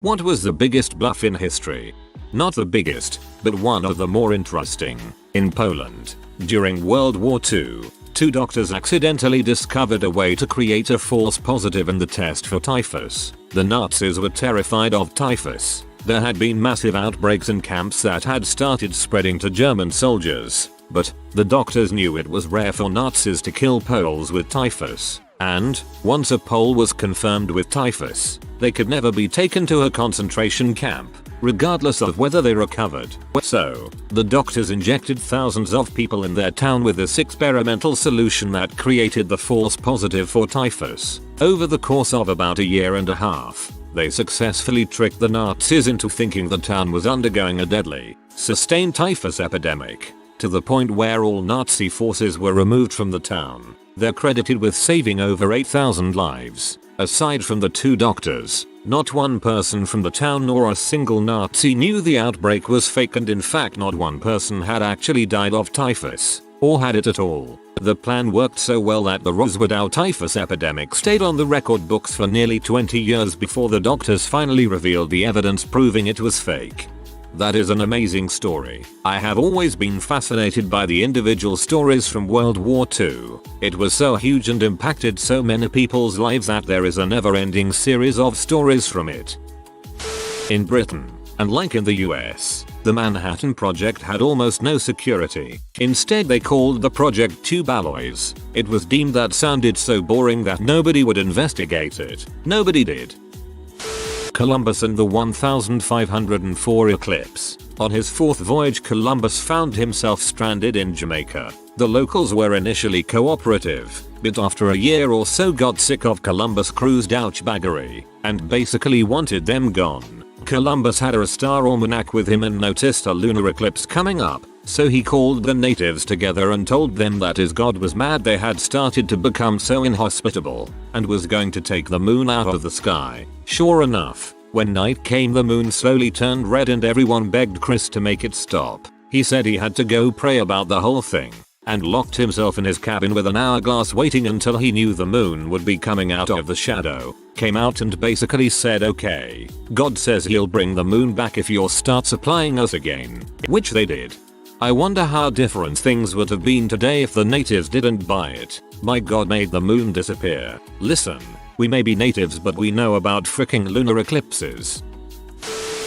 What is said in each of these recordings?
What was the biggest bluff in history? Not the biggest, but one of the more interesting. In Poland, during World War II, two doctors accidentally discovered a way to create a false positive in the test for typhus. The Nazis were terrified of typhus. There had been massive outbreaks in camps that had started spreading to German soldiers, but the doctors knew it was rare for Nazis to kill Poles with typhus. And, once a Pole was confirmed with typhus, they could never be taken to a concentration camp, regardless of whether they recovered. So, the doctors injected thousands of people in their town with this experimental solution that created the false positive for typhus. Over the course of about a year and a half, they successfully tricked the Nazis into thinking the town was undergoing a deadly, sustained typhus epidemic, to the point where all Nazi forces were removed from the town. They're credited with saving over 8,000 lives. Aside from the two doctors, not one person from the town nor a single Nazi knew the outbreak was fake, and in fact not one person had actually died of typhus, or had it at all. The plan worked so well that the Rothschild typhus epidemic stayed on the record books for nearly 20 years before the doctors finally revealed the evidence proving it was fake. That is an amazing story. I have always been fascinated by the individual stories from World War II. It was so huge and impacted so many people's lives that there is a never-ending series of stories from it. In Britain, unlike in the US, the Manhattan Project had almost no security. Instead, they called the project tube alloys. It was deemed that sounded so boring that nobody would investigate it. Nobody did. Columbus and the 1504 Eclipse. On his fourth voyage, Columbus found himself stranded in Jamaica. The locals were initially cooperative, but after a year or so got sick of Columbus' crew's douchebaggery, and basically wanted them gone. Columbus had a star almanac with him and noticed a lunar eclipse coming up, so he called the natives together and told them that his god was mad they had started to become so inhospitable, and was going to take the moon out of the sky. Sure enough, when night came, the moon slowly turned red and everyone begged Chris to make it stop. He said he had to go pray about the whole thing, and locked himself in his cabin with an hourglass waiting until he knew the moon would be coming out of the shadow. Came out and basically said, okay, God says he'll bring the moon back if you'll start supplying us again. Which they did. I wonder how different things would have been today if the natives didn't buy it. My God made the moon disappear. Listen, we may be natives but we know about fricking lunar eclipses.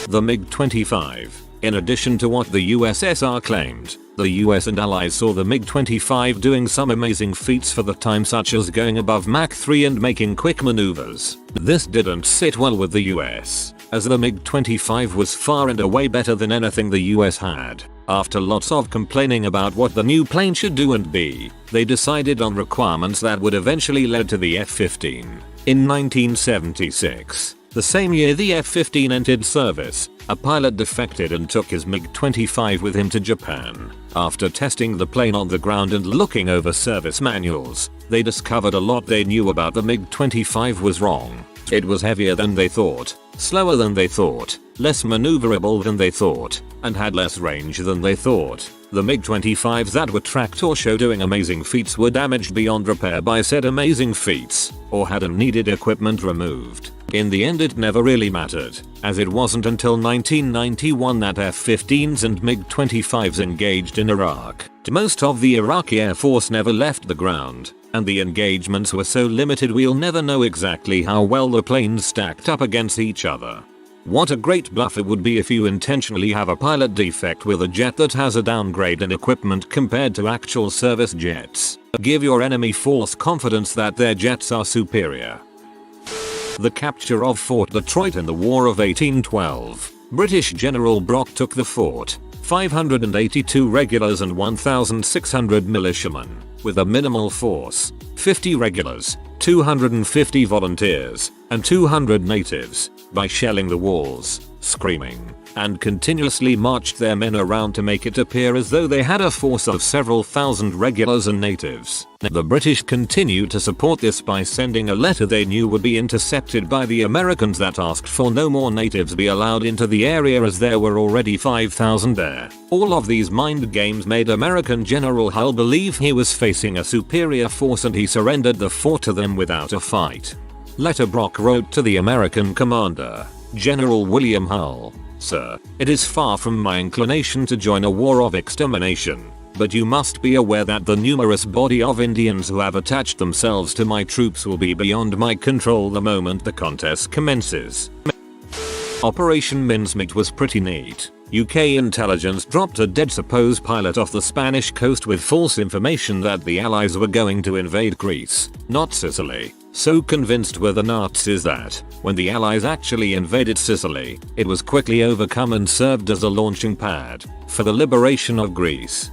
The MiG-25. In addition to what the USSR claimed, the US and allies saw the MiG-25 doing some amazing feats for the time, such as going above Mach 3 and making quick maneuvers. This didn't sit well with the US, as the MiG-25 was far and away better than anything the US had. After lots of complaining about what the new plane should do and be, they decided on requirements that would eventually lead to the F-15. In 1976, the same year the F-15 entered service, a pilot defected and took his MiG-25 with him to Japan. After testing the plane on the ground and looking over service manuals, they discovered a lot they knew about the MiG-25 was wrong. It was heavier than they thought, slower than they thought, less maneuverable than they thought, and had less range than they thought. The MiG-25s that were tracked or show doing amazing feats were damaged beyond repair by said amazing feats, or had unneeded equipment removed. In the end, it never really mattered, as it wasn't until 1991 that F-15s and MiG-25s engaged in Iraq. Most of the Iraqi Air Force never left the ground, and the engagements were so limited we'll never know exactly how well the planes stacked up against each other. What a great bluff it would be if you intentionally have a pilot defect with a jet that has a downgrade in equipment compared to actual service jets. Give your enemy false confidence that their jets are superior. The capture of Fort Detroit in the War of 1812. British General Brock took the fort, 582 regulars and 1,600 militiamen, with a minimal force, 50 regulars, 250 volunteers, and 200 natives, by shelling the walls, screaming, and continuously marched their men around to make it appear as though they had a force of several thousand regulars and natives. The British continued to support this by sending a letter they knew would be intercepted by the Americans that asked for no more natives be allowed into the area, as there were already 5,000 there. All of these mind games made American General Hull believe he was facing a superior force, and he surrendered the fort to them without a fight. Letter Brock wrote to the American commander. General William Hull: "Sir, it is far from my inclination to join a war of extermination, but you must be aware that the numerous body of Indians who have attached themselves to my troops will be beyond my control the moment the contest commences." Operation Mincemeat was pretty neat. UK intelligence dropped a dead supposed pilot off the Spanish coast with false information that the Allies were going to invade Greece, not Sicily. So convinced were the Nazis that, when the Allies actually invaded Sicily, it was quickly overcome and served as a launching pad for the liberation of Greece.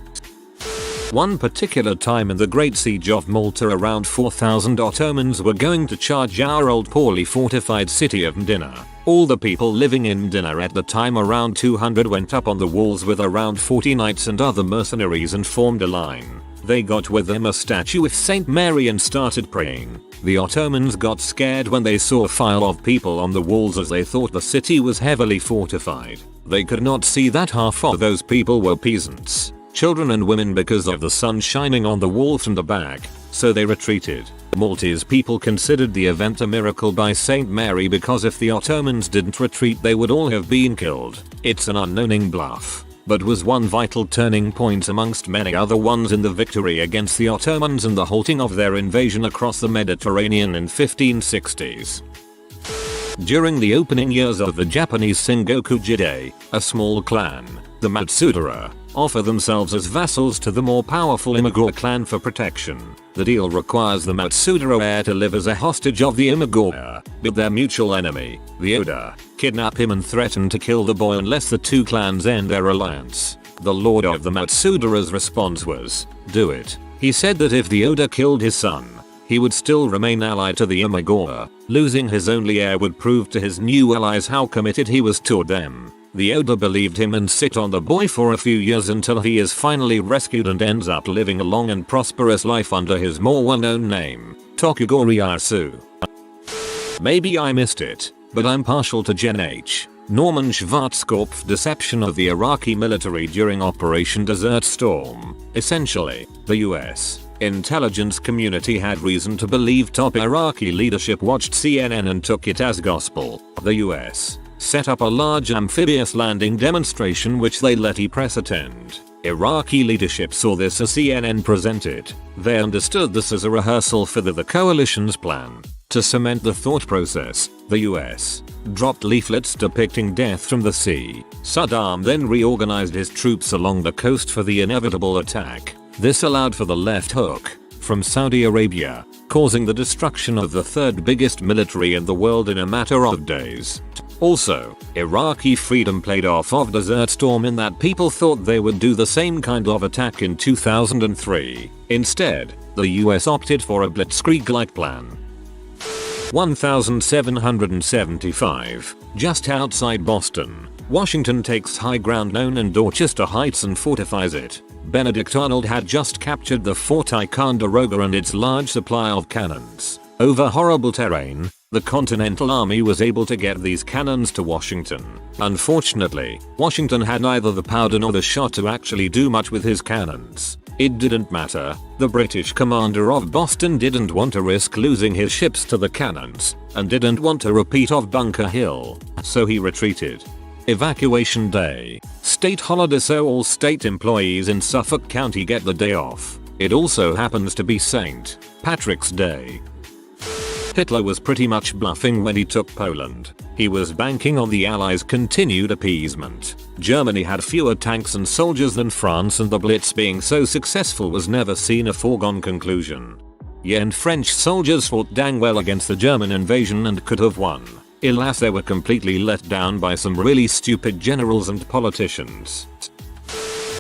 One particular time in the Great Siege of Malta, around 4,000 Ottomans were going to charge our old poorly fortified city of Medina. All the people living in Medina at the time, around 200, went up on the walls with around 40 knights and other mercenaries and formed a line. They got with them a statue of Saint Mary and started praying. The Ottomans got scared when they saw a file of people on the walls, as they thought the city was heavily fortified. They could not see that half of those people were peasants, children and women, because of the sun shining on the wall from the back, so they retreated. Maltese people considered the event a miracle by Saint Mary, because if the Ottomans didn't retreat they would all have been killed. It's an unknowing bluff, but was one vital turning point amongst many other ones in the victory against the Ottomans and the halting of their invasion across the Mediterranean in 1560s. During the opening years of the Japanese Sengoku Jidai, a small clan, the Matsudora, offer themselves as vassals to the more powerful Imagura clan for protection. The deal requires the Matsudora heir to live as a hostage of the Imagura, but their mutual enemy, the Oda, kidnap him and threaten to kill the boy unless the two clans end their alliance. The lord of the Matsudora's response was, "Do it." He said that if the Oda killed his son, he would still remain allied to the Imagura. Losing his only heir would prove to his new allies how committed he was toward them. The Oda believed him and sit on the boy for a few years until he is finally rescued and ends up living a long and prosperous life under his more well-known name, Tokugori Yasu. Maybe I missed it, but I'm partial to Gen H Norman Schwarzkopf's deception of the Iraqi military during Operation Desert Storm. Essentially, the US intelligence community had reason to believe top Iraqi leadership watched CNN and took it as gospel. The US set up a large amphibious landing demonstration which they let press attend. Iraqi leadership saw this as CNN presented. They understood this as a rehearsal for the coalition's plan. To cement the thought process, the US dropped leaflets depicting death from the sea. Saddam then reorganized his troops along the coast for the inevitable attack. This allowed for the left hook from Saudi Arabia, causing the destruction of the third biggest military in the world in a matter of days. Also, Iraqi freedom played off of Desert Storm in that people thought they would do the same kind of attack in 2003. Instead, the US opted for a blitzkrieg-like plan. 1775. Just outside Boston, Washington takes high ground known in Dorchester Heights and fortifies it. Benedict Arnold had just captured the Fort Ticonderoga and its large supply of cannons. Over horrible terrain, the Continental Army was able to get these cannons to Washington. Unfortunately, Washington had neither the powder nor the shot to actually do much with his cannons. It didn't matter. The British commander of Boston didn't want to risk losing his ships to the cannons, and didn't want a repeat of Bunker Hill, so he retreated. Evacuation Day. State holiday, so all state employees in Suffolk County get the day off. It also happens to be St. Patrick's Day. Hitler was pretty much bluffing when he took Poland. He was banking on the Allies' continued appeasement. Germany had fewer tanks and soldiers than France, and the Blitz being so successful was never seen a foregone conclusion. Yet French soldiers fought dang well against the German invasion and could have won. Alas, they were completely let down by some really stupid generals and politicians.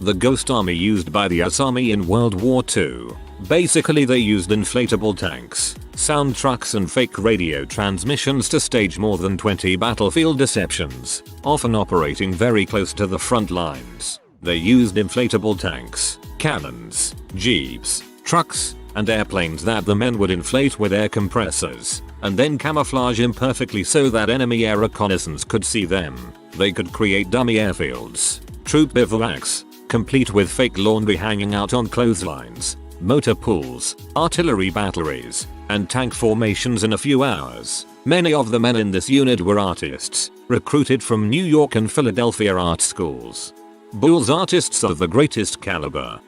The ghost army used by the US Army in World War II. Basically, they used inflatable tanks, sound trucks and fake radio transmissions to stage more than 20 battlefield deceptions, often operating very close to the front lines. They used inflatable tanks, cannons, jeeps, trucks, and airplanes that the men would inflate with air compressors, and then camouflage imperfectly so that enemy air reconnaissance could see them. They could create dummy airfields, troop bivouacs, complete with fake laundry hanging out on clotheslines, motor pools, artillery batteries, and tank formations in a few hours. Many of the men in this unit were artists, recruited from New York and Philadelphia art schools. Bulls artists of the greatest caliber.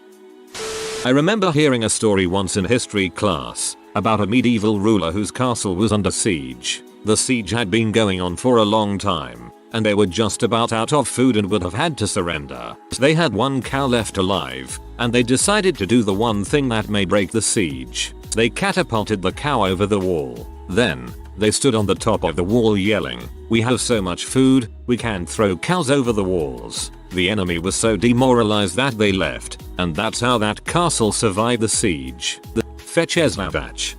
I remember hearing a story once in history class about a medieval ruler whose castle was under siege. The siege had been going on for a long time, and they were just about out of food and would have had to surrender. They had one cow left alive, and they decided to do the one thing that may break the siege. They catapulted the cow over the wall. Then, they stood on the top of the wall yelling, "We have so much food, we can throw cows over the walls." The enemy was so demoralized that they left, and that's how that castle survived the siege. The Fecheslavach.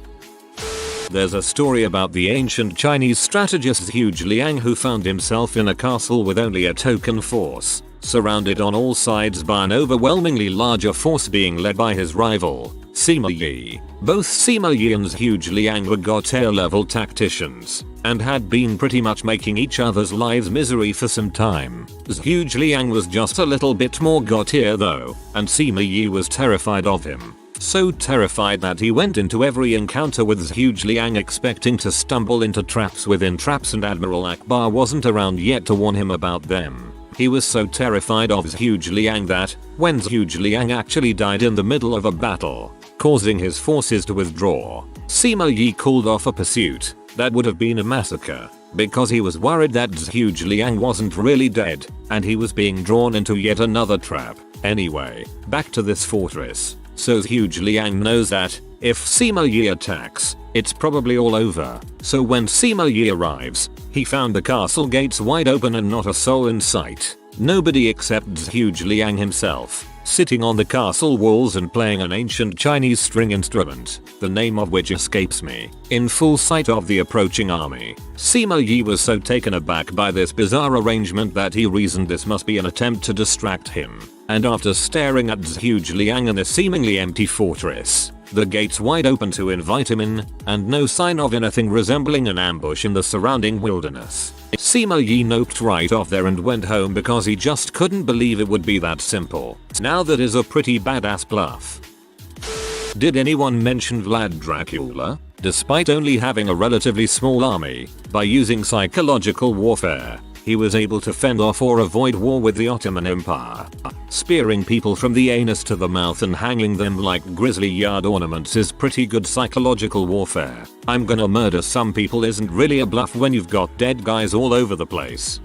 There's a story about the ancient Chinese strategist Hu Liang who found himself in a castle with only a token force, surrounded on all sides by an overwhelmingly larger force being led by his rival, Sima Yi. Both Sima Yi and Hu Liang were God-tier level tacticians, and had been pretty much making each other's lives misery for some time. Hu Liang was just a little bit more God-tier though, and Sima Yi was terrified of him. So terrified that he went into every encounter with Hu Liang expecting to stumble into traps within traps, and Admiral Akbar wasn't around yet to warn him about them. He was so terrified of Hu Liang that, when Hu Liang actually died in the middle of a battle, causing his forces to withdraw, Sima Yi called off a pursuit that would have been a massacre, because he was worried that Hu Liang wasn't really dead, and he was being drawn into yet another trap. Anyway, back to this fortress. So Hu Liang knows that, if Sima Yi attacks, it's probably all over. So when Sima Yi arrives, he found the castle gates wide open and not a soul in sight. Nobody except Hu Liang himself, sitting on the castle walls and playing an ancient Chinese string instrument, the name of which escapes me, in full sight of the approaching army. Sima Yi was so taken aback by this bizarre arrangement that he reasoned this must be an attempt to distract him. And after staring at Hu Liang in a seemingly empty fortress, the gates wide open to invite him in, and no sign of anything resembling an ambush in the surrounding wilderness, Sima Yi noped right off there and went home because he just couldn't believe it would be that simple. Now that is a pretty badass bluff. Did anyone mention Vlad Dracula? Despite only having a relatively small army, by using psychological warfare, he was able to fend off or avoid war with the Ottoman Empire. Spearing people from the anus to the mouth and hanging them like grisly yard ornaments is pretty good psychological warfare. I'm gonna murder some people isn't really a bluff when you've got dead guys all over the place.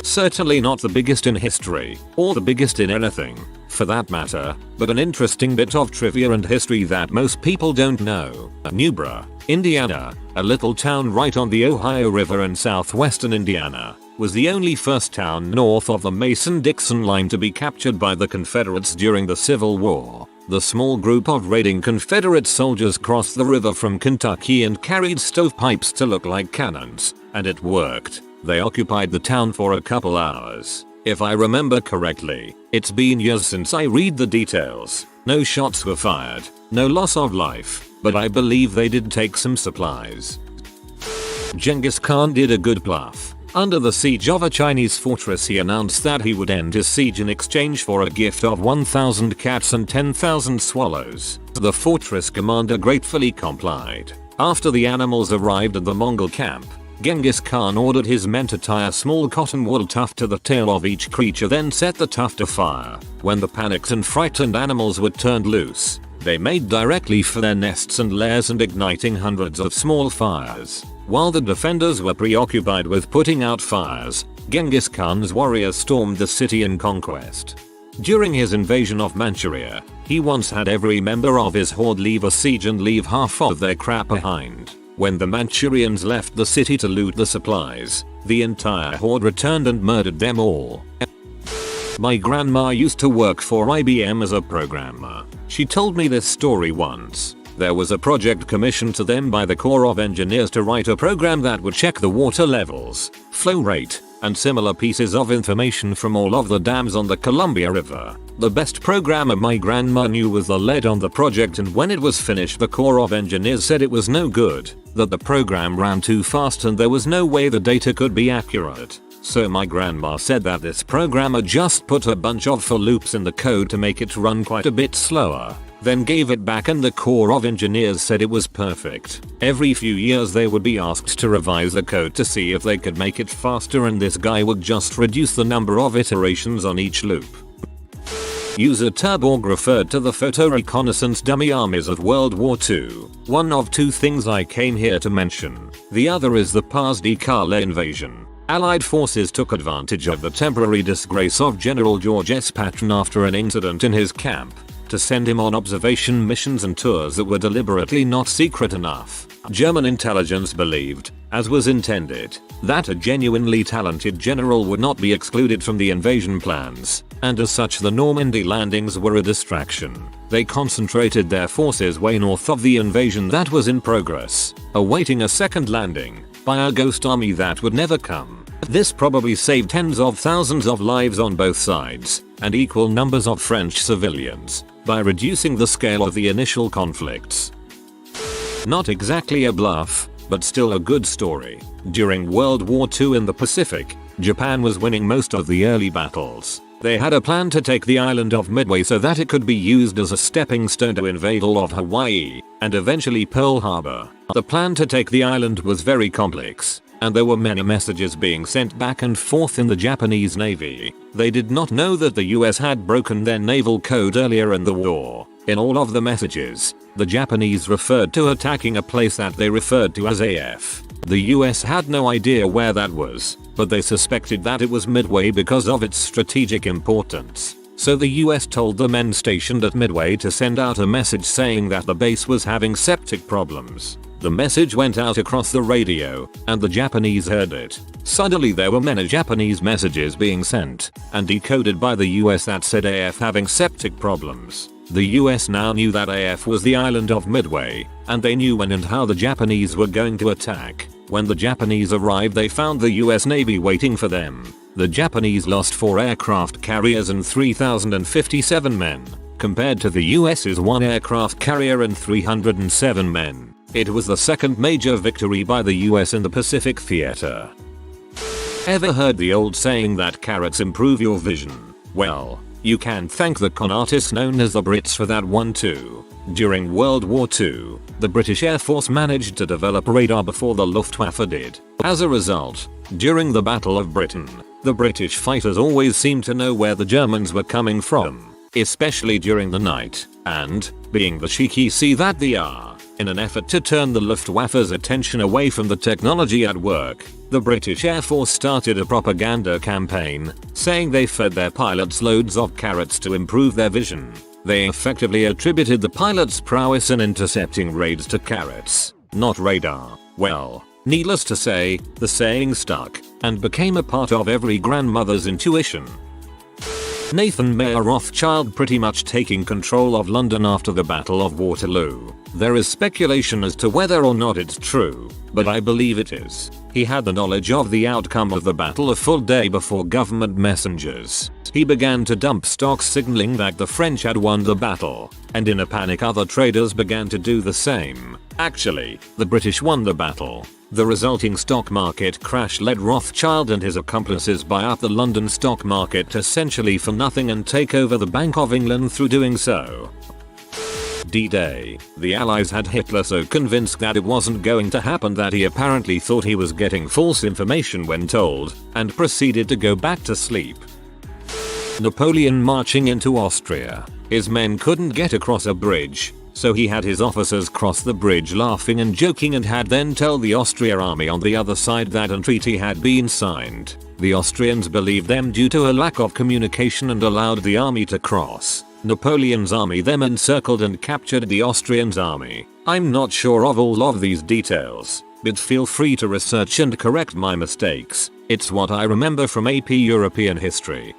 Certainly not the biggest in history, or the biggest in anything, for that matter, but an interesting bit of trivia and history that most people don't know. Abbra, Indiana, a little town right on the Ohio River in southwestern Indiana, was the only first town north of the Mason-Dixon line to be captured by the Confederates during the Civil War. The small group of raiding Confederate soldiers crossed the river from Kentucky and carried stovepipes to look like cannons, and it worked. They occupied the town for a couple hours. If I remember correctly, it's been years since I read the details. No shots were fired, no loss of life, but I believe they did take some supplies. Genghis Khan did a good bluff. Under the siege of a Chinese fortress, he announced that he would end his siege in exchange for a gift of 1,000 cats and 10,000 swallows. The fortress commander gratefully complied. After the animals arrived at the Mongol camp, Genghis Khan ordered his men to tie a small cotton wool tuft to the tail of each creature, then set the tuft afire. When the panicked and frightened animals were turned loose, they made directly for their nests and lairs and igniting hundreds of small fires. While the defenders were preoccupied with putting out fires, Genghis Khan's warriors stormed the city in conquest. During his invasion of Manchuria, he once had every member of his horde leave a siege and leave half of their crap behind. When the Manchurians left the city to loot the supplies, the entire horde returned and murdered them all. My grandma used to work for IBM as a programmer. She told me this story once. There was a project commissioned to them by the Corps of Engineers to write a program that would check the water levels, flow rate, and similar pieces of information from all of the dams on the Columbia River. The best programmer my grandma knew was the lead on the project, and when it was finished the Corps of Engineers said it was no good, that the program ran too fast and there was no way the data could be accurate. So my grandma said that this programmer just put a bunch of for loops in the code to make it run quite a bit slower. then gave it back, and the Corps of Engineers said it was perfect. Every few years they would be asked to revise the code to see if they could make it faster, and this guy would just reduce the number of iterations on each loop. User Turbog referred to the photo reconnaissance dummy armies of World War II. One of two things I came here to mention. The other is the Pas-de-Calais invasion. Allied forces took advantage of the temporary disgrace of General George S. Patton after an incident in his camp to send him on observation missions and tours that were deliberately not secret enough. German intelligence believed, as was intended, that a genuinely talented general would not be excluded from the invasion plans, and as such the Normandy landings were a distraction. They concentrated their forces way north of the invasion that was in progress, awaiting a second landing by a ghost army that would never come. This probably saved tens of thousands of lives on both sides, and equal numbers of French civilians, by reducing the scale of the initial conflicts. Not exactly a bluff, but still a good story. During World War II in the Pacific, Japan was winning most of the early battles. They had a plan to take the island of Midway so that it could be used as a stepping stone to invade all of Hawaii, and eventually Pearl Harbor. The plan to take the island was very complex, and there were many messages being sent back and forth in the Japanese Navy. They did not know that the US had broken their naval code earlier in the war. In all of the messages, the Japanese referred to attacking a place that they referred to as AF. The US had no idea where that was, but they suspected that it was Midway because of its strategic importance. So the US told the men stationed at Midway to send out a message saying that the base was having septic problems. The message went out across the radio, and the Japanese heard it. Suddenly there were many Japanese messages being sent and decoded by the US that said AF having septic problems. The US now knew that AF was the island of Midway, and they knew when and how the Japanese were going to attack. When the Japanese arrived, they found the US Navy waiting for them. The Japanese lost 4 aircraft carriers and 3,057 men, compared to the US's 1 aircraft carrier and 307 men. It was the second major victory by the US in the Pacific theater. Ever heard the old saying that carrots improve your vision? Well, you can thank the con artists known as the Brits for that one too. During World War II, the British Air Force managed to develop radar before the Luftwaffe did. As a result, during the Battle of Britain, the British fighters always seemed to know where the Germans were coming from, especially during the night, and, being the cheeky see that they are, in an effort to turn the Luftwaffe's attention away from the technology at work, the British Air Force started a propaganda campaign, saying they fed their pilots loads of carrots to improve their vision. They effectively attributed the pilots' prowess in intercepting raids to carrots, not radar. Well, needless to say, the saying stuck, and became a part of every grandmother's intuition. Nathan Mayer Rothschild pretty much taking control of London after the Battle of Waterloo. There is speculation as to whether or not it's true, but I believe it is. He had the knowledge of the outcome of the battle a full day before government messengers. He began to dump stocks signaling that the French had won the battle, and in a panic other traders began to do the same. Actually, the British won the battle. The resulting stock market crash led Rothschild and his accomplices buy up the London stock market essentially for nothing and take over the Bank of England through doing so. D-Day. The Allies had Hitler so convinced that it wasn't going to happen that he apparently thought he was getting false information when told, and proceeded to go back to sleep. Napoleon marching into Austria. His men couldn't get across a bridge, so he had his officers cross the bridge laughing and joking and had then tell the Austrian army on the other side that a treaty had been signed. The Austrians believed them due to a lack of communication and allowed the army to cross. Napoleon's army then encircled and captured the Austrians' army. I'm not sure of all of these details, but feel free to research and correct my mistakes. It's what I remember from AP European history.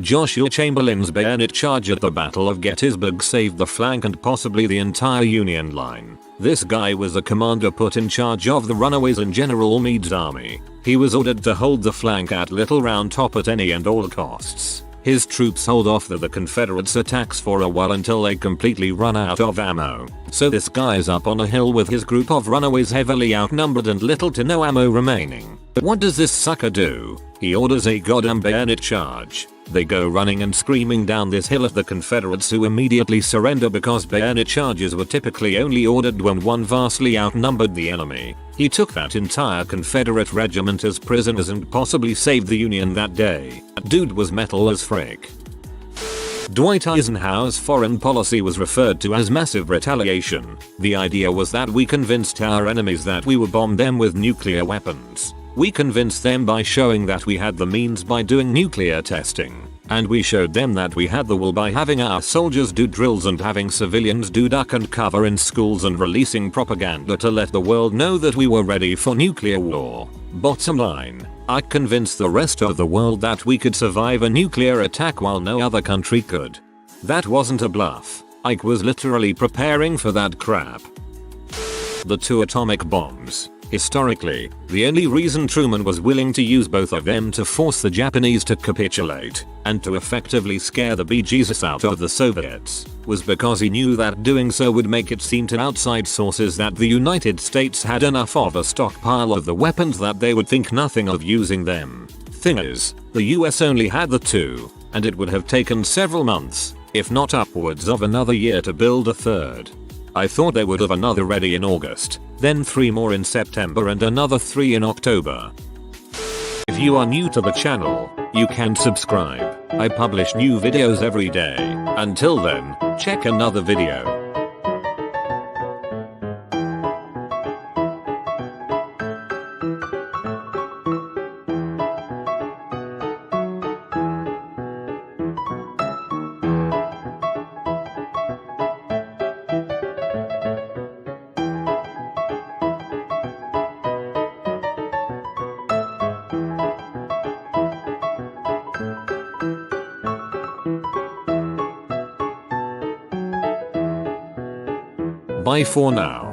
Joshua Chamberlain's bayonet charge at the Battle of Gettysburg saved the flank and possibly the entire Union line. This guy was the commander put in charge of the runaways in General Meade's army. He was ordered to hold the flank at Little Round Top at any and all costs. His troops hold off the Confederates' attacks for a while until they completely run out of ammo. So this guy's up on a hill with his group of runaways heavily outnumbered and little to no ammo remaining. What does this sucker do? He orders a goddamn bayonet charge. They go running and screaming down this hill at the Confederates, who immediately surrender because bayonet charges were typically only ordered when one vastly outnumbered the enemy. He took that entire Confederate regiment as prisoners and possibly saved the Union that day. That dude was metal as frick. Dwight Eisenhower's foreign policy was referred to as massive retaliation. The idea was that we convinced our enemies that we would bomb them with nuclear weapons. We convinced them by showing that we had the means by doing nuclear testing. And we showed them that we had the will by having our soldiers do drills and having civilians do duck and cover in schools and releasing propaganda to let the world know that we were ready for nuclear war. Bottom line, I convinced the rest of the world that we could survive a nuclear attack while no other country could. That wasn't a bluff. Ike was literally preparing for that crap. The two atomic bombs. Historically, the only reason Truman was willing to use both of them to force the Japanese to capitulate and to effectively scare the bejesus out of the Soviets was because he knew that doing so would make it seem to outside sources that the United States had enough of a stockpile of the weapons that they would think nothing of using them. Thing is, the US only had the two, and it would have taken several months, if not upwards of another year, to build a third. I thought they would have another ready in August, then 3 more in September and another 3 in October. If you are new to the channel, you can subscribe. I publish new videos every day. Until then, check another video. Bye for now.